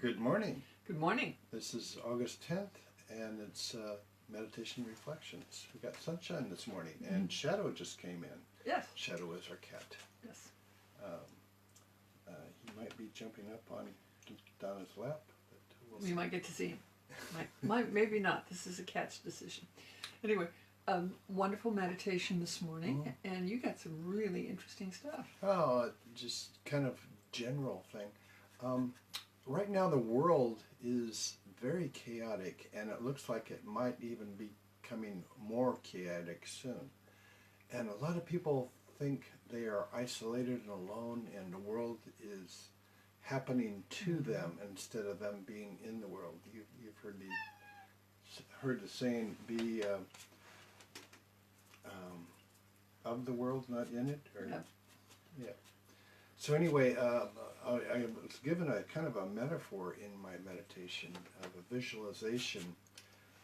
Good morning. Good morning. This is August 10th, and it's Meditation Reflections. We got sunshine this morning, and Shadow just came in. Yes. Shadow is our cat. Yes. He might be jumping up on Donna's lap, but we'll see. We might get to see him. Maybe not. This is a cat's decision. Anyway, wonderful meditation this morning, and you got some really interesting stuff. Oh, just kind of general thing. Right now the world is very chaotic, and it looks like it might even be becoming more chaotic soon. And a lot of people think they are isolated and alone, and the world is happening to them instead of them being in the world. You've heard the saying, be of the world, not in it? Or, yeah. So anyway, I was given a kind of a metaphor in my meditation of a visualization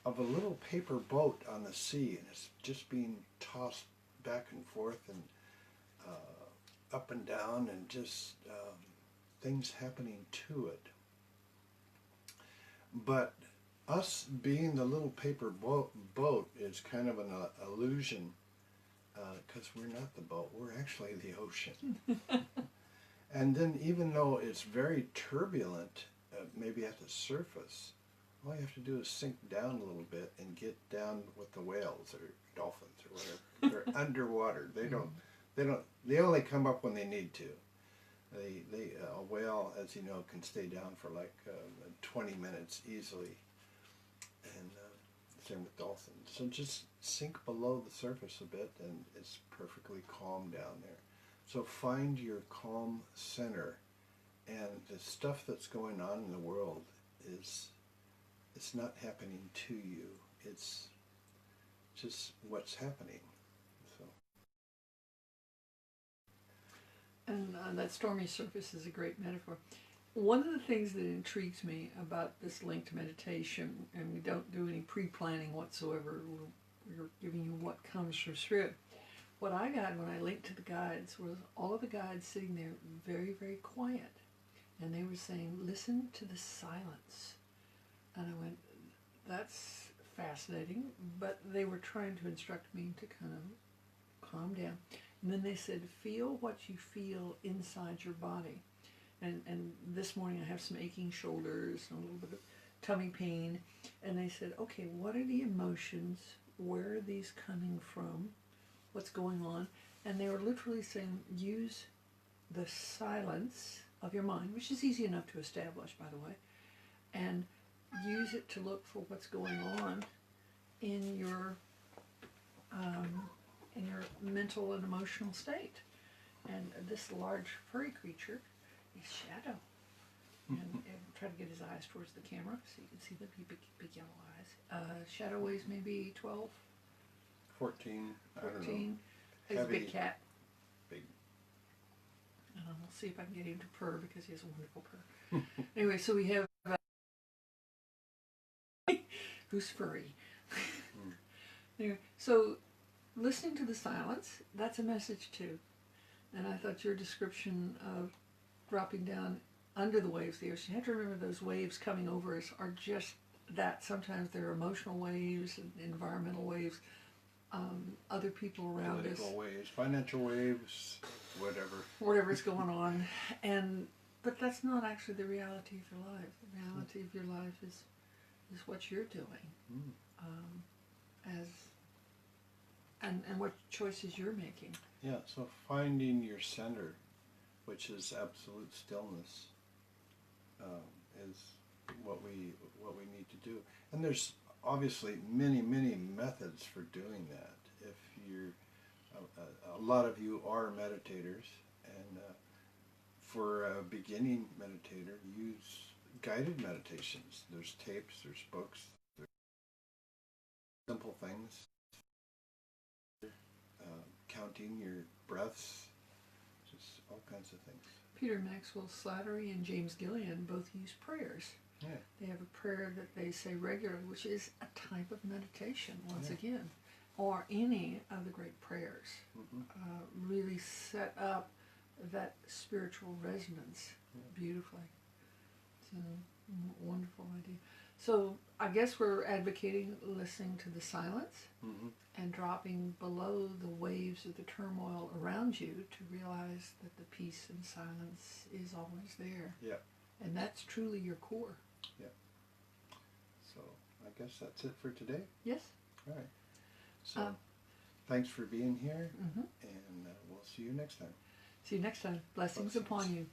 of a little paper boat on the sea, and it's just being tossed back and forth and up and down, and just things happening to it. But us being the little paper boat is kind of an illusion, because we're not the boat, we're actually the ocean. And then even though it's very turbulent, maybe at the surface, all you have to do is sink down a little bit and get down with the whales or dolphins or whatever. They're underwater. They only come up when they need to. A whale, as you know, can stay down for like 20 minutes easily. And same with dolphins. So just sink below the surface a bit, and it's perfectly calm down there. So find your calm center, and the stuff that's going on in the world it's not happening to you. It's just what's happening. So. And that stormy surface is a great metaphor. One of the things that intrigues me about this linked meditation, and we don't do any pre-planning whatsoever, we're giving you what comes from Spirit. What I got when I linked to the guides was all of the guides sitting there very, very quiet. And they were saying, listen to the silence. And I went, that's fascinating. But they were trying to instruct me to kind of calm down. And then they said, feel what you feel inside your body. And this morning I have some aching shoulders and a little bit of tummy pain. And they said, okay, what are the emotions? Where are these coming from? What's going on? And they were literally saying, use the silence of your mind, which is easy enough to establish, by the way, and use it to look for what's going on in your mental and emotional state. And this large furry creature is Shadow. And try to get his eyes towards the camera so you can see the big yellow eyes. Shadow weighs maybe 12, 14, I don't know. He's a big cat. Big. We'll see if I can get him to purr, because he has a wonderful purr. Anyway, so we have who's furry. Anyway, so listening to the silence, that's a message too. And I thought your description of dropping down under the waves of the ocean, you have to remember those waves coming over us are just that. Sometimes they're emotional waves and environmental waves. Other people around us. Political waves, financial waves, whatever. Whatever's going on. But that's not actually the reality of your life. The reality of your life is what you're doing. And what choices you're making. Yeah, so finding your center, which is absolute stillness, is what we need to do. And there's obviously many methods for doing that. If you're a lot of you are meditators, and for a beginning meditator, use guided meditations. There's tapes, there's books, there's simple things, counting your breaths, just all kinds of things. Peter Maxwell Slattery and James Gillian both use prayers. Yeah. They have a prayer that they say regularly, which is a type of meditation, once again, or any of the great prayers. Really set up that spiritual resonance beautifully. So Wonderful idea. So I guess we're advocating listening to the silence Mm-hmm. and dropping below the waves of the turmoil around you to realize that the peace and silence is always there. Yeah. And that's truly your core. So I guess that's it for today. Yes. All right. So thanks for being here, Mm-hmm. and we'll see you next time. See you next time. Blessings Blessings. upon you.